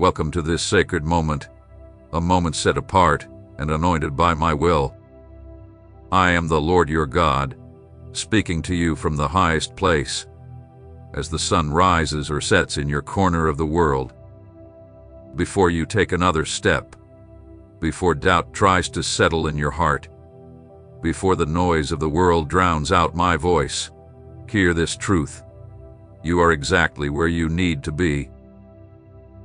Welcome to this sacred moment, a moment set apart and anointed by my will. I am the Lord your God, speaking to you from the highest place, as the sun rises or sets in your corner of the world. Before you take another step, before doubt tries to settle in your heart, before the noise of the world drowns out my voice, hear this truth. You are exactly where you need to be.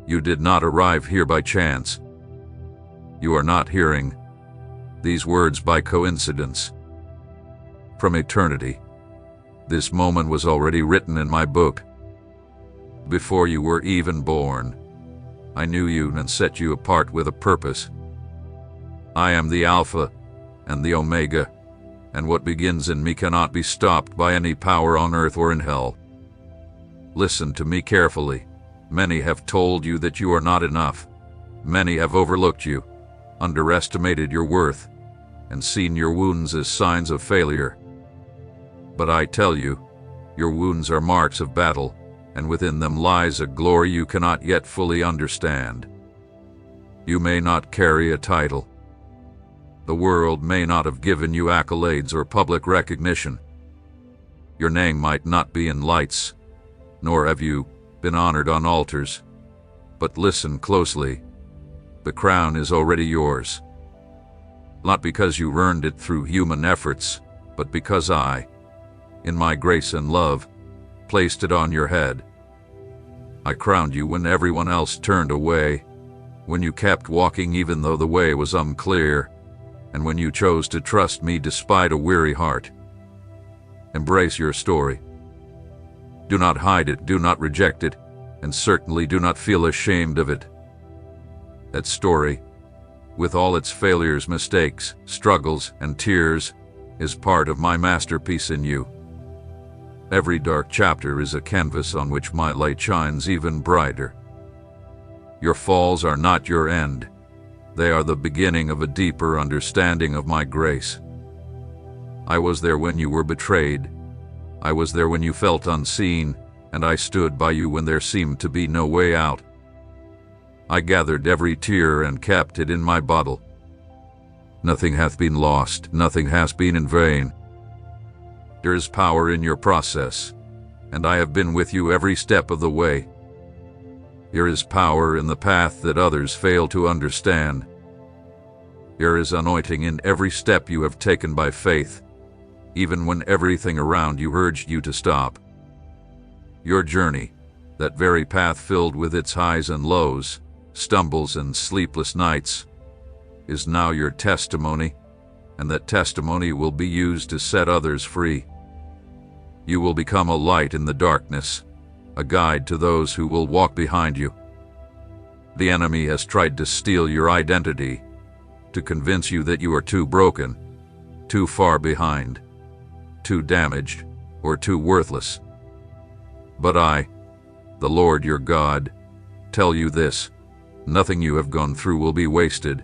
You did not arrive here by chance. You are not hearing these words by coincidence. From eternity, this moment was already written in my book. Before you were even born, I knew you and set you apart with a purpose. I am the Alpha and the Omega, and what begins in me cannot be stopped by any power on earth or in hell. Listen to me carefully. Many have told you that you are not enough. Many have overlooked you, underestimated your worth, and seen your wounds as signs of failure. But I tell you, your wounds are marks of battle, and within them lies a glory you cannot yet fully understand. You may not carry a title. The world may not have given you accolades or public recognition. Your name might not be in lights, nor have you been honored on altars. But listen closely. The crown is already yours. Not because you earned it through human efforts, but because I, in my grace and love, placed it on your head. I crowned you when everyone else turned away, when you kept walking even though the way was unclear, and when you chose to trust me despite a weary heart. Embrace your story. Do not hide it, do not reject it, and certainly do not feel ashamed of it. That story, with all its failures, mistakes, struggles, and tears, is part of my masterpiece in you. Every dark chapter is a canvas on which my light shines even brighter. Your falls are not your end. They are the beginning of a deeper understanding of my grace. I was there when you were betrayed. I was there when you felt unseen, and I stood by you when there seemed to be no way out. I gathered every tear and kept it in my bottle. Nothing hath been lost, nothing has been in vain. There is power in your process, and I have been with you every step of the way. There is power in the path that others fail to understand. There is anointing in every step you have taken by faith, even when everything around you urged you to stop. Your journey, that very path filled with its highs and lows, stumbles and sleepless nights, is now your testimony, and that testimony will be used to set others free. You will become a light in the darkness, a guide to those who will walk behind you. The enemy has tried to steal your identity, to convince you that you are too broken, too far behind, too damaged, or too worthless. But I, the Lord your God, tell you this: nothing you have gone through will be wasted.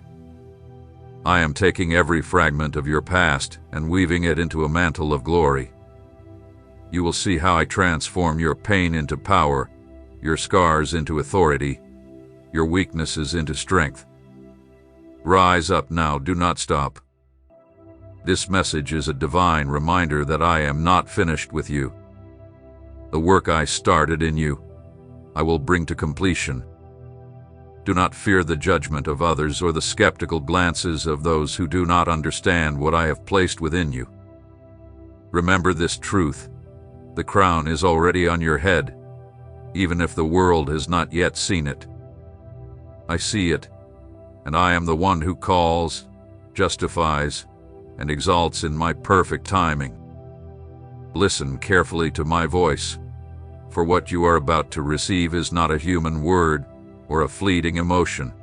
I am taking every fragment of your past and weaving it into a mantle of glory. You will see how I transform your pain into power, your scars into authority, your weaknesses into strength. Rise up now, do not stop. This message is a divine reminder that I am not finished with you. The work I started in you, I will bring to completion. Do not fear the judgment of others or the skeptical glances of those who do not understand what I have placed within you. Remember this truth: the crown is already on your head, even if the world has not yet seen it. I see it, and I am the one who calls, justifies, and exalts in my perfect timing. Listen carefully to my voice, for what you are about to receive is not a human word or a fleeting emotion.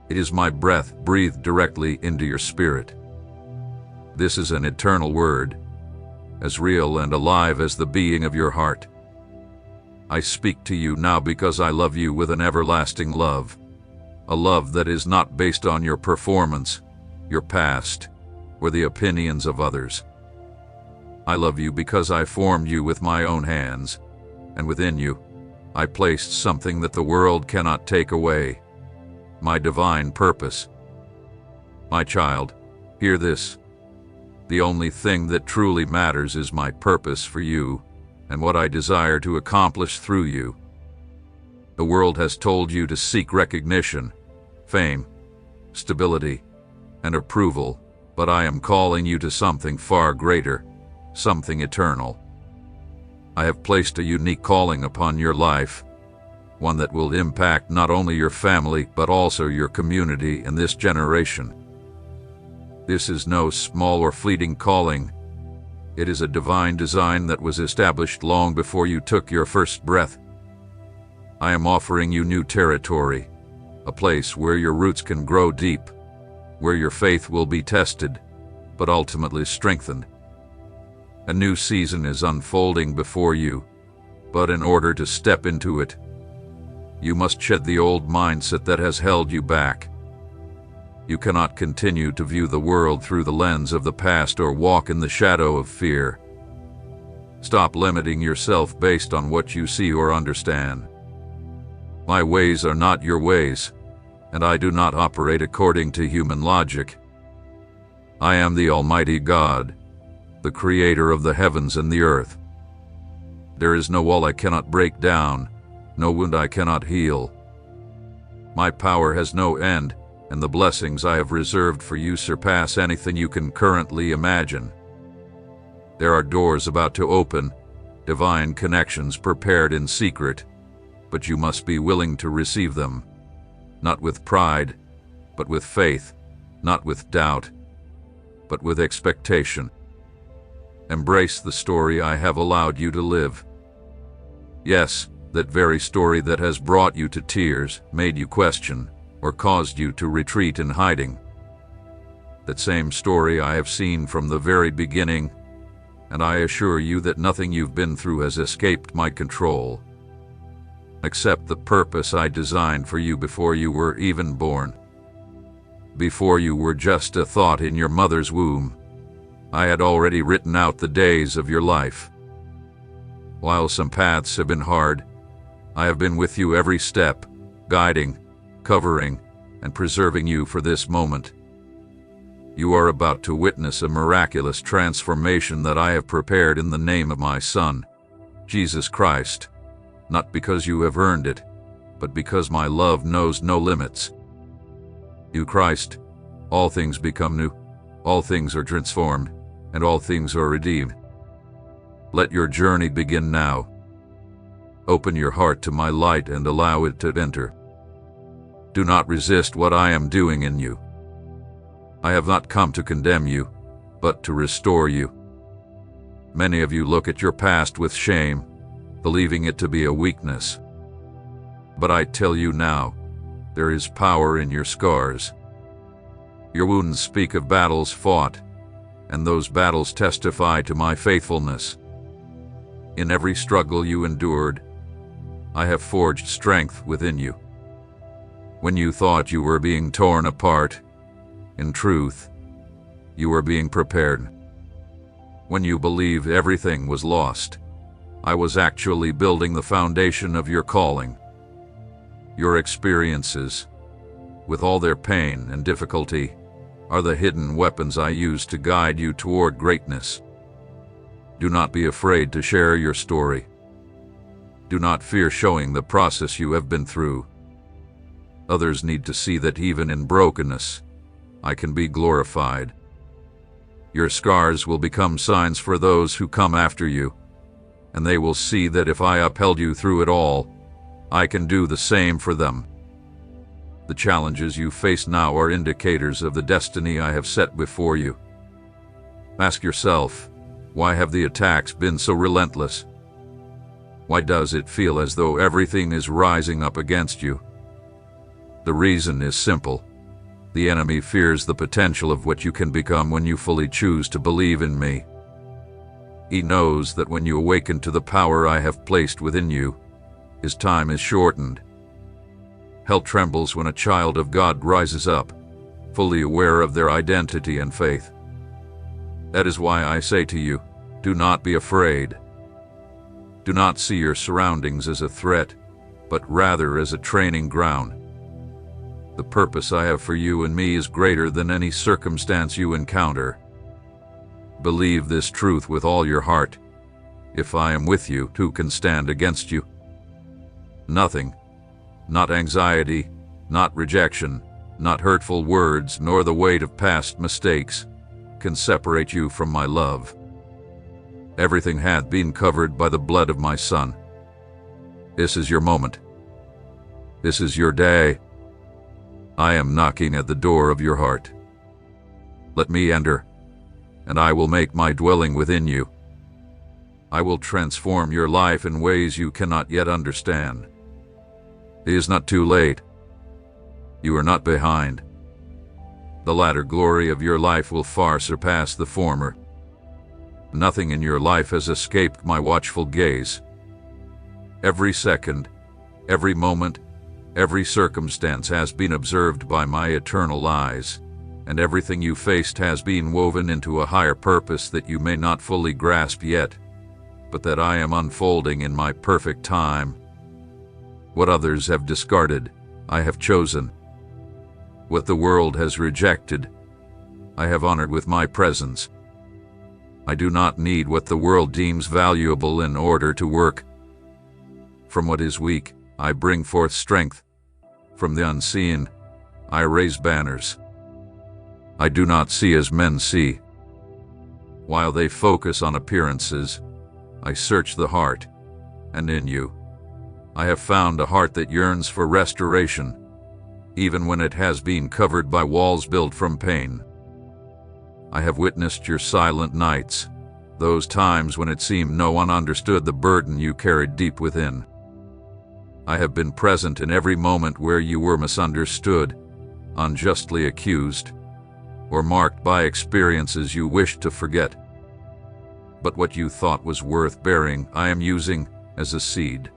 It is my breath breathed directly into your spirit. This is an eternal word, as real and alive as the being of your heart. I speak to you now because I love you with an everlasting love, a love that is not based on your performance, your past, or the opinions of others. I love you because I formed you with my own hands, and within you, I placed something that the world cannot take away, my divine purpose. My child, hear this. The only thing that truly matters is my purpose for you and what I desire to accomplish through you. The world has told you to seek recognition, fame, stability, and approval, but I am calling you to something far greater, something eternal. I have placed a unique calling upon your life, one that will impact not only your family but also your community and this generation. This is no small or fleeting calling. It is a divine design that was established long before you took your first breath. I am offering you new territory, a place where your roots can grow deep, where your faith will be tested, but ultimately strengthened. A new season is unfolding before you, but in order to step into it, you must shed the old mindset that has held you back. You cannot continue to view the world through the lens of the past or walk in the shadow of fear. Stop limiting yourself based on what you see or understand. My ways are not your ways, and I do not operate according to human logic. I am the Almighty God, the Creator of the heavens and the earth. There is no wall I cannot break down, no wound I cannot heal. My power has no end, and the blessings I have reserved for you surpass anything you can currently imagine. There are doors about to open, divine connections prepared in secret, but you must be willing to receive them, not with pride, but with faith, not with doubt, but with expectation. Embrace the story I have allowed you to live. Yes, that very story that has brought you to tears, made you question, or caused you to retreat in hiding. That same story I have seen from the very beginning, and I assure you that nothing you've been through has escaped my control. Accept the purpose I designed for you before you were even born. Before you were just a thought in your mother's womb, I had already written out the days of your life. While some paths have been hard, I have been with you every step, guiding, covering, and preserving you for this moment. You are about to witness a miraculous transformation that I have prepared in the name of my Son, Jesus Christ, not because you have earned it, but because my love knows no limits. Through Christ, all things become new, all things are transformed, and all things are redeemed. Let your journey begin now. Open your heart to my light and allow it to enter. Do not resist what I am doing in you. I have not come to condemn you, but to restore you. Many of you look at your past with shame, believing it to be a weakness. But I tell you now, there is power in your scars. Your wounds speak of battles fought, and those battles testify to my faithfulness. In every struggle you endured, I have forged strength within you. When you thought you were being torn apart, in truth, you were being prepared. When you believed everything was lost, I was actually building the foundation of your calling. Your experiences, with all their pain and difficulty, are the hidden weapons I use to guide you toward greatness. Do not be afraid to share your story. Do not fear showing the process you have been through. Others need to see that even in brokenness, I can be glorified. Your scars will become signs for those who come after you, and they will see that if I upheld you through it all, I can do the same for them. The challenges you face now are indicators of the destiny I have set before you. Ask yourself, why have the attacks been so relentless? Why does it feel as though everything is rising up against you? The reason is simple. The enemy fears the potential of what you can become when you fully choose to believe in me. He knows that when you awaken to the power I have placed within you, his time is shortened. Hell trembles when a child of God rises up, fully aware of their identity and faith. That is why I say to you, do not be afraid. Do not see your surroundings as a threat, but rather as a training ground. The purpose I have for you and me is greater than any circumstance you encounter. Believe this truth with all your heart. If I am with you, who can stand against you? Nothing, not anxiety, not rejection, not hurtful words, nor the weight of past mistakes, can separate you from my love. Everything hath been covered by the blood of my Son. This is your moment. This is your day. I am knocking at the door of your heart. Let me enter, and I will make my dwelling within you. I will transform your life in ways you cannot yet understand. It is not too late. You are not behind. The latter glory of your life will far surpass the former. Nothing in your life has escaped my watchful gaze. Every second, every moment, every circumstance has been observed by my eternal eyes, and everything you faced has been woven into a higher purpose that you may not fully grasp yet, but that I am unfolding in my perfect time. What others have discarded, I have chosen. What the world has rejected, I have honored with my presence. I do not need what the world deems valuable in order to work. From what is weak, I bring forth strength. From the unseen, I raise banners. I do not see as men see. While they focus on appearances, I search the heart, and in you, I have found a heart that yearns for restoration, even when it has been covered by walls built from pain. I have witnessed your silent nights, those times when it seemed no one understood the burden you carried deep within. I have been present in every moment where you were misunderstood, unjustly accused, or marked by experiences you wished to forget. But what you thought was worth bearing, I am using as a seed.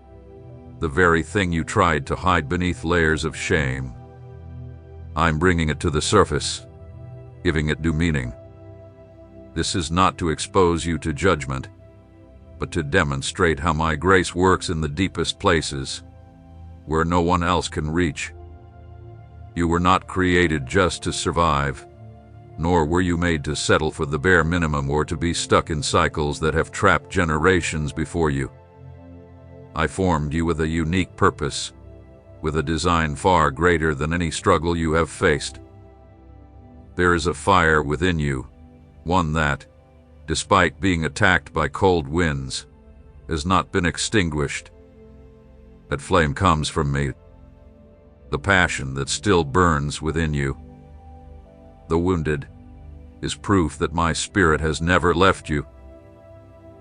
The very thing you tried to hide beneath layers of shame, I'm bringing it to the surface, giving it due meaning. This is not to expose you to judgment, but to demonstrate how my grace works in the deepest places, where no one else can reach. You were not created just to survive, nor were you made to settle for the bare minimum or to be stuck in cycles that have trapped generations before you. I formed you with a unique purpose, with a design far greater than any struggle you have faced. There is a fire within you, one that, despite being attacked by cold winds, has not been extinguished. That flame comes from me, the passion that still burns within you. The wounded is proof that my spirit has never left you.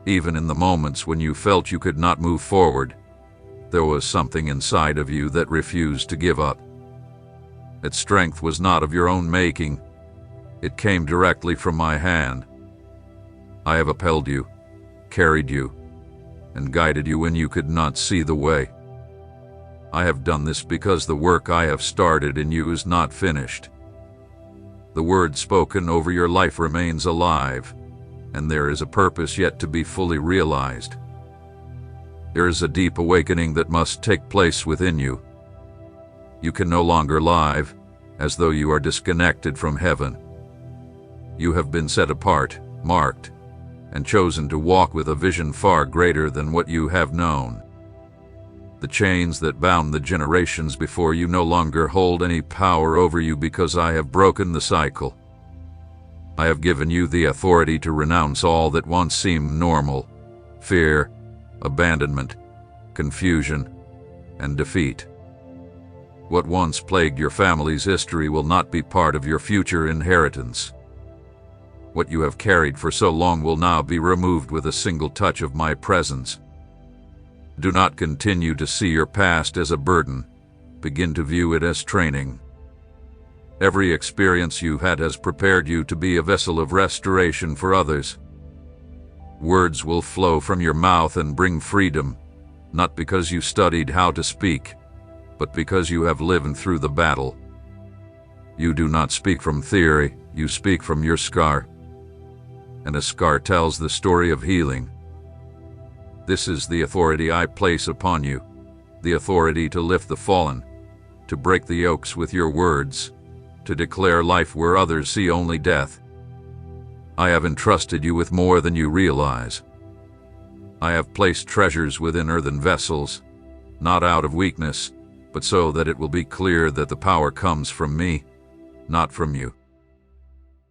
Even in the moments when you felt you could not move forward, there was something inside of you that refused to give up. Its strength was not of your own making. It came directly from my hand. I have upheld you, carried you, and guided you when you could not see the way. I have done this because the work I have started in you is not finished. The word spoken over your life remains alive, and there is a purpose yet to be fully realized. There is a deep awakening that must take place within you. You can no longer live as though you are disconnected from heaven. You have been set apart, marked, and chosen to walk with a vision far greater than what you have known. The chains that bound the generations before you no longer hold any power over you because I have broken the cycle. I have given you the authority to renounce all that once seemed normal: fear, abandonment, confusion, and defeat. What once plagued your family's history will not be part of your future inheritance. What you have carried for so long will now be removed with a single touch of my presence. Do not continue to see your past as a burden. Begin to view it as training. Every experience you've had has prepared you to be a vessel of restoration for others. Words will flow from your mouth and bring freedom, not because you studied how to speak, but because you have lived through the battle. You do not speak from theory, you speak from your scar. And a scar tells the story of healing. This is the authority I place upon you, the authority to lift the fallen, to break the yokes with your words, to declare life where others see only death. I have entrusted you with more than you realize. I have placed treasures within earthen vessels, not out of weakness, but so that it will be clear that the power comes from me, not from you.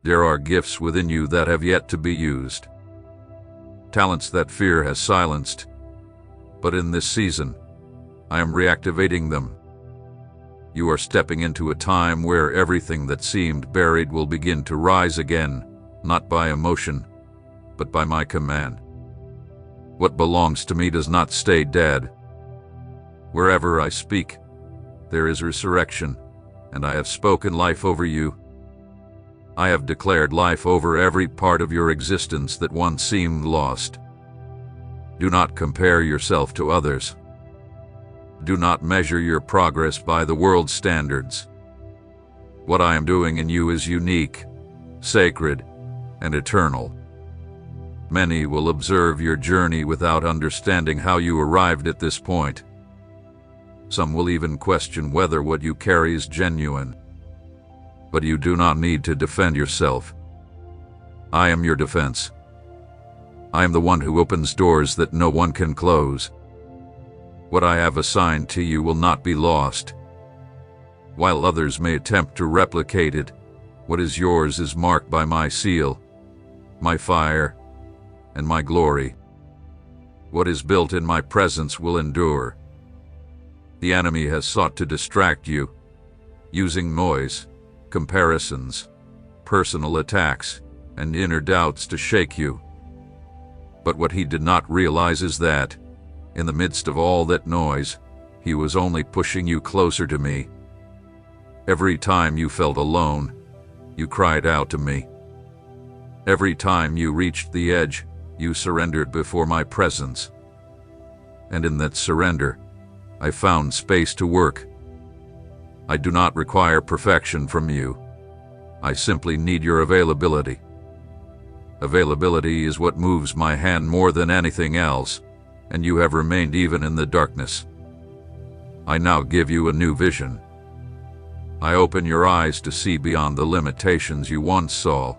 There are gifts within you that have yet to be used, talents that fear has silenced, but in this season, I am reactivating them. You are stepping into a time where everything that seemed buried will begin to rise again, not by emotion, but by my command. What belongs to me does not stay dead. Wherever I speak, there is resurrection, and I have spoken life over you. I have declared life over every part of your existence that once seemed lost. Do not compare yourself to others. Do not measure your progress by the world's standards. What I am doing in you is unique, sacred, and eternal. Many will observe your journey without understanding how you arrived at this point. Some will even question whether what you carry is genuine. But you do not need to defend yourself. I am your defense. I am the one who opens doors that no one can close. What I have assigned to you will not be lost. While others may attempt to replicate it, what is yours is marked by my seal, my fire, and my glory. What is built in my presence will endure. The enemy has sought to distract you, using noise, comparisons, personal attacks, and inner doubts to shake you. But what he did not realize is that, in the midst of all that noise, he was only pushing you closer to me. Every time you felt alone, you cried out to me. Every time you reached the edge, you surrendered before my presence. And in that surrender, I found space to work. I do not require perfection from you. I simply need your availability. Availability is what moves my hand more than anything else, and you have remained even in the darkness. I now give you a new vision. I open your eyes to see beyond the limitations you once saw.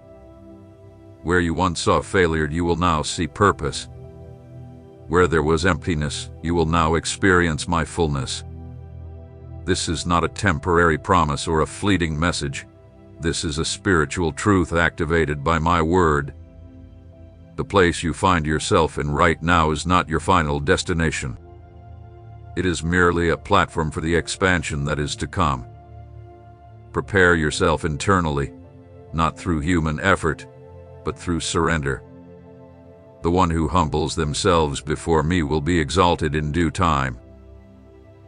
Where you once saw failure, you will now see purpose. Where there was emptiness, you will now experience my fullness. This is not a temporary promise or a fleeting message. This is a spiritual truth activated by my word. The place you find yourself in right now is not your final destination. It is merely a platform for the expansion that is to come. Prepare yourself internally, not through human effort, but through surrender. The one who humbles themselves before me will be exalted in due time.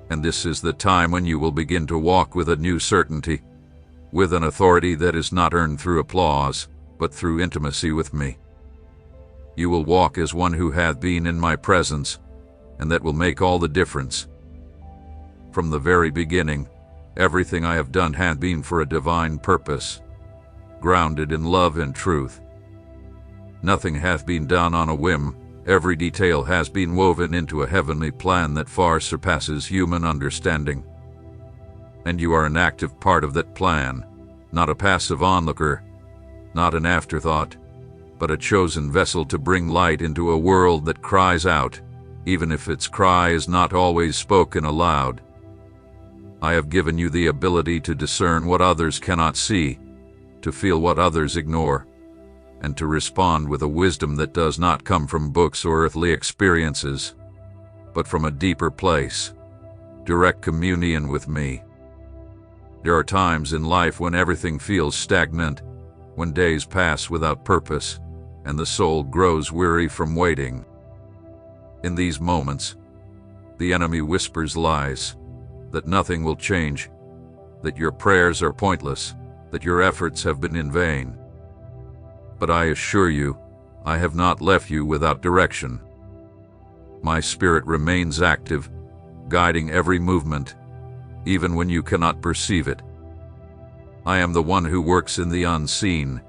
And this is the time when you will begin to walk with a new certainty, with an authority that is not earned through applause, but through intimacy with me. You will walk as one who hath been in my presence, and that will make all the difference. From the very beginning, everything I have done hath been for a divine purpose, grounded in love and truth. Nothing hath been done on a whim. Every detail has been woven into a heavenly plan that far surpasses human understanding. And you are an active part of that plan, not a passive onlooker, not an afterthought, but a chosen vessel to bring light into a world that cries out, even if its cry is not always spoken aloud. I have given you the ability to discern what others cannot see, to feel what others ignore, and to respond with a wisdom that does not come from books or earthly experiences, but from a deeper place, direct communion with me. There are times in life when everything feels stagnant, when days pass without purpose, and the soul grows weary from waiting. In these moments, the enemy whispers lies, that nothing will change, that your prayers are pointless, that your efforts have been in vain. But I assure you, I have not left you without direction. My spirit remains active, guiding every movement, even when you cannot perceive it. I am the one who works in the unseen,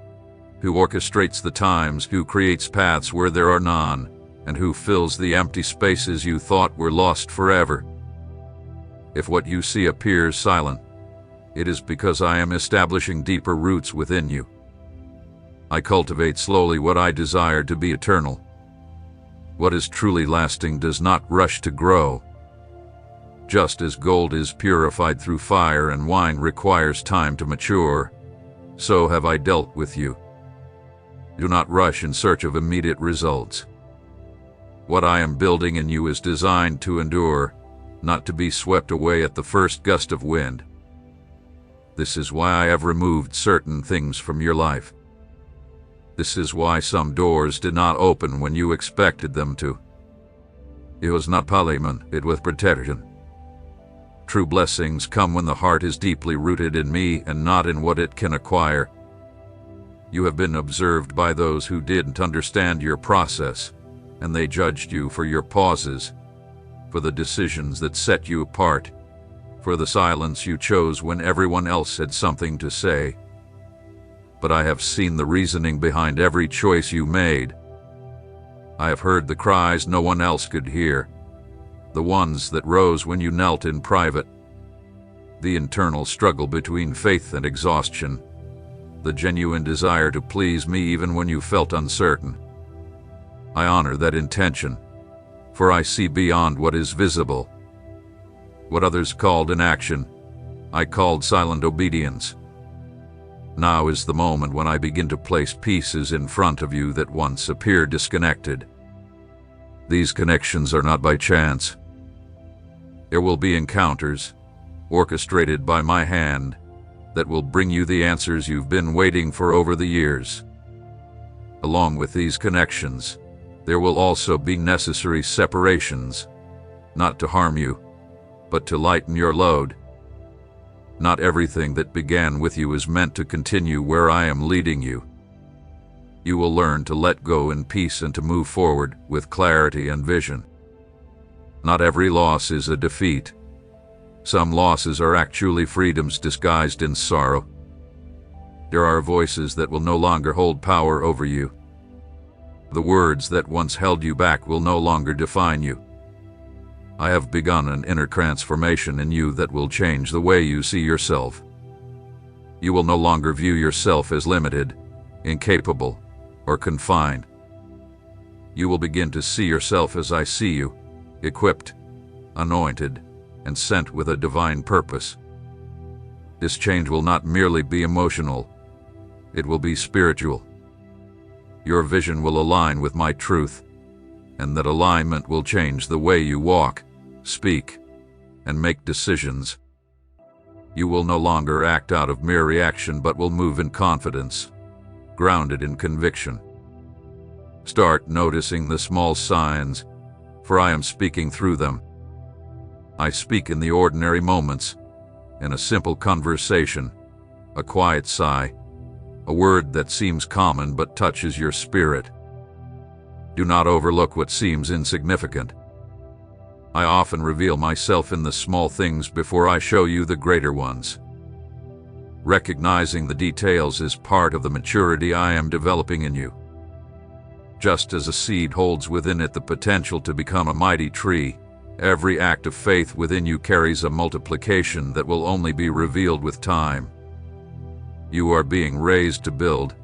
who orchestrates the times, who creates paths where there are none, and who fills the empty spaces you thought were lost forever. If what you see appears silent, it is because I am establishing deeper roots within you. I cultivate slowly what I desire to be eternal. What is truly lasting does not rush to grow. Just as gold is purified through fire and wine requires time to mature, so have I dealt with you. Do not rush in search of immediate results. What I am building in you is designed to endure, not to be swept away at the first gust of wind. This is why I have removed certain things from your life. This is why some doors did not open when you expected them to. It was not punishment, it was protection. True blessings come when the heart is deeply rooted in me and not in what it can acquire. You have been observed by those who didn't understand your process, and they judged you for your pauses, for the decisions that set you apart, for the silence you chose when everyone else had something to say. But I have seen the reasoning behind every choice you made. I have heard the cries no one else could hear, the ones that rose when you knelt in private, the internal struggle between faith and exhaustion, the genuine desire to please me even when you felt uncertain. I honor that intention, for I see beyond what is visible. What others called inaction, I called silent obedience. Now is the moment when I begin to place pieces in front of you that once appeared disconnected. These connections are not by chance. There will be encounters, orchestrated by my hand, that will bring you the answers you've been waiting for over the years. Along with these connections, there will also be necessary separations, not to harm you, but to lighten your load. Not everything that began with you is meant to continue where I am leading you. You will learn to let go in peace and to move forward with clarity and vision. Not every loss is a defeat. Some losses are actually freedoms disguised in sorrow. There are voices that will no longer hold power over you. The words that once held you back will no longer define you. I have begun an inner transformation in you that will change the way you see yourself. You will no longer view yourself as limited, incapable, or confined. You will begin to see yourself as I see you, equipped, anointed, and sent with a divine purpose. This change will not merely be emotional, it will be spiritual. Your vision will align with my truth, and that alignment will change the way you walk, speak, and make decisions. You will no longer act out of mere reaction but will move in confidence, grounded in conviction. Start noticing the small signs, for I am speaking through them. I speak in the ordinary moments, in a simple conversation, a quiet sigh, a word that seems common but touches your spirit. Do not overlook what seems insignificant. I often reveal myself in the small things before I show you the greater ones. Recognizing the details is part of the maturity I am developing in you. Just as a seed holds within it the potential to become a mighty tree, every act of faith within you carries a multiplication that will only be revealed with time. You are being raised to build,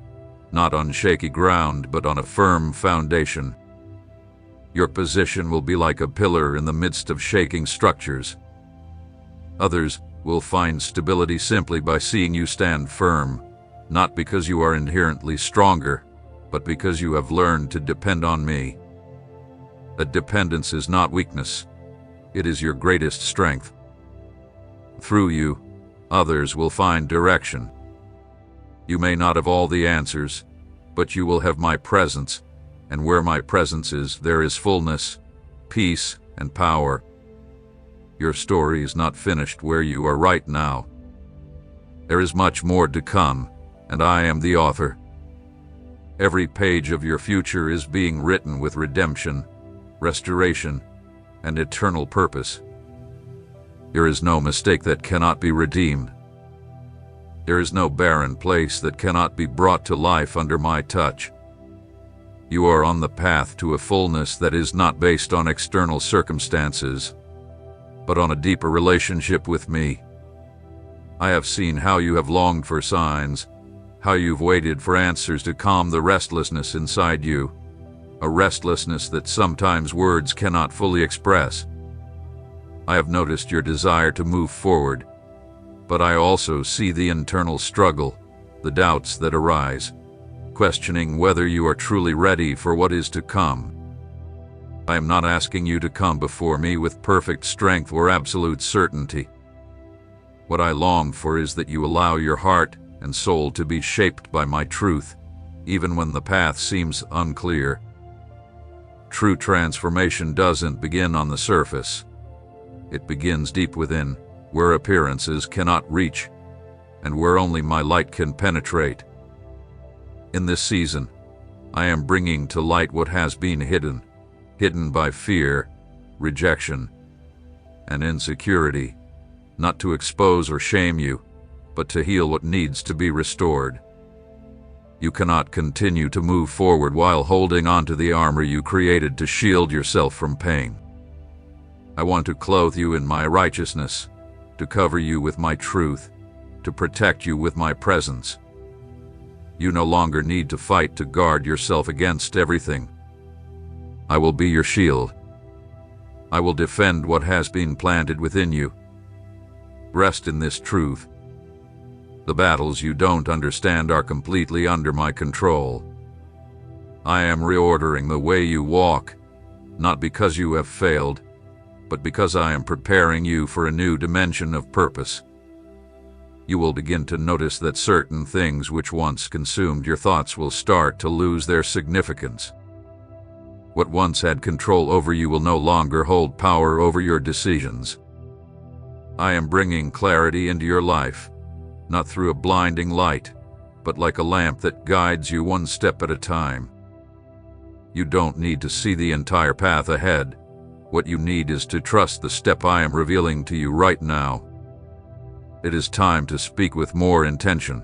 not on shaky ground, but on a firm foundation. Your position will be like a pillar in the midst of shaking structures. Others will find stability simply by seeing you stand firm, not because you are inherently stronger, but because you have learned to depend on me. That dependence is not weakness, it is your greatest strength. Through you, others will find direction. You may not have all the answers, but you will have my presence, and where my presence is, there is fullness, peace, and power. Your story is not finished where you are right now. There is much more to come, and I am the author. Every page of your future is being written with redemption, restoration, and eternal purpose. There is no mistake that cannot be redeemed. There is no barren place that cannot be brought to life under my touch. You are on the path to a fullness that is not based on external circumstances, but on a deeper relationship with me. I have seen how you have longed for signs, how you've waited for answers to calm the restlessness inside you, a restlessness that sometimes words cannot fully express. I have noticed your desire to move forward, but I also see the internal struggle, the doubts that arise, questioning whether you are truly ready for what is to come. I am not asking you to come before me with perfect strength or absolute certainty. What I long for is that you allow your heart and soul to be shaped by my truth, even when the path seems unclear. True transformation doesn't begin on the surface. It begins deep within, where appearances cannot reach, and where only my light can penetrate. In this season, I am bringing to light what has been hidden by fear, rejection, and insecurity, not to expose or shame you, but to heal what needs to be restored. You cannot continue to move forward while holding on to the armor you created to shield yourself from pain. I want to clothe you in my righteousness, to cover you with my truth, to protect you with my presence. You no longer need to fight to guard yourself against everything. I will be your shield. I will defend what has been planted within you. Rest in this truth. The battles you don't understand are completely under my control. I am reordering the way you walk, not because you have failed, but because I am preparing you for a new dimension of purpose. You will begin to notice that certain things which once consumed your thoughts will start to lose their significance. What once had control over you will no longer hold power over your decisions. I am bringing clarity into your life, not through a blinding light, but like a lamp that guides you one step at a time. You don't need to see the entire path ahead. What you need is to trust the step I am revealing to you right now. It is time to speak with more intention.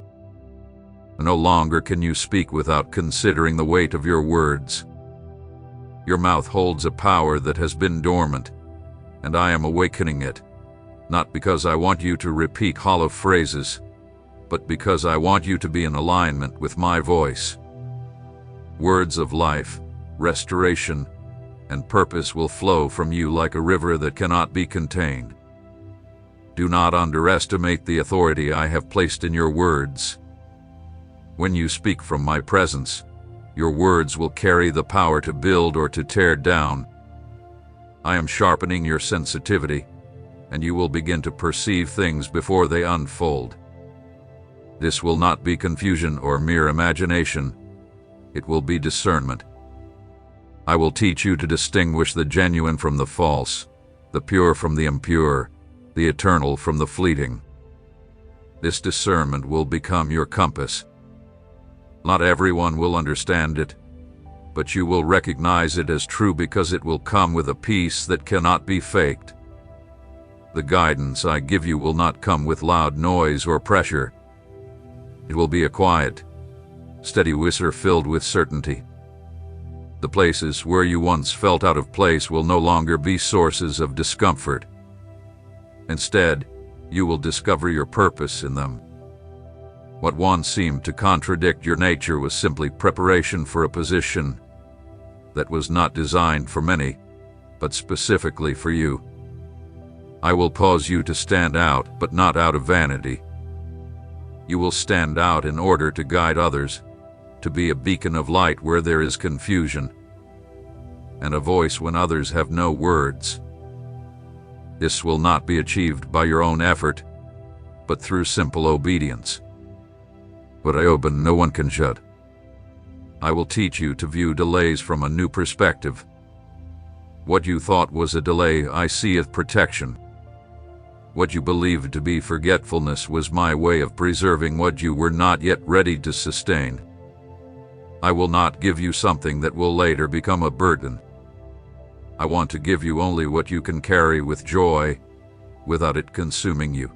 No longer can you speak without considering the weight of your words. Your mouth holds a power that has been dormant, and I am awakening it, not because I want you to repeat hollow phrases, but because I want you to be in alignment with my voice. Words of life, restoration, and purpose will flow from you like a river that cannot be contained. Do not underestimate the authority I have placed in your words. When you speak from my presence, your words will carry the power to build or to tear down. I am sharpening your sensitivity, and you will begin to perceive things before they unfold. This will not be confusion or mere imagination. It will be discernment. I will teach you to distinguish the genuine from the false, the pure from the impure, the eternal from the fleeting. This discernment will become your compass. Not everyone will understand it, but you will recognize it as true because it will come with a peace that cannot be faked. The guidance I give you will not come with loud noise or pressure. It will be a quiet, steady whisper filled with certainty. The places where you once felt out of place will no longer be sources of discomfort. Instead, you will discover your purpose in them. What once seemed to contradict your nature was simply preparation for a position that was not designed for many, but specifically for you. I will cause you to stand out, but not out of vanity. You will stand out in order to guide others, to be a beacon of light where there is confusion, and a voice when others have no words. This will not be achieved by your own effort, but through simple obedience. What I open, no one can shut. I will teach you to view delays from a new perspective. What you thought was a delay, I see as protection. What you believed to be forgetfulness was my way of preserving what you were not yet ready to sustain. I will not give you something that will later become a burden. I want to give you only what you can carry with joy, without it consuming you.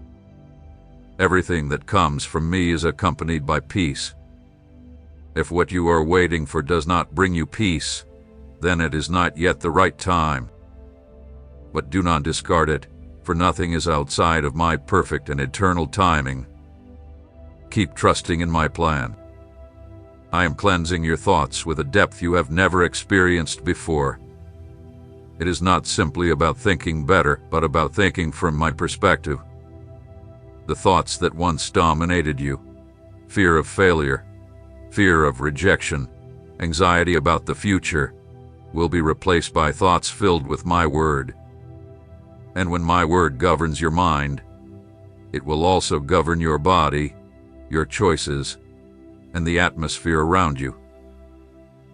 Everything that comes from me is accompanied by peace. If what you are waiting for does not bring you peace, then it is not yet the right time. But do not discard it, for nothing is outside of my perfect and eternal timing. Keep trusting in my plan. I am cleansing your thoughts with a depth you have never experienced before. It is not simply about thinking better, but about thinking from my perspective. The thoughts that once dominated you, fear of failure, fear of rejection, anxiety about the future, will be replaced by thoughts filled with my word. And when my word governs your mind, it will also govern your body, your choices, and the atmosphere around you.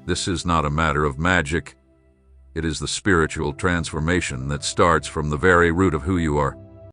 This is not a matter of magic. It is the spiritual transformation that starts from the very root of who you are.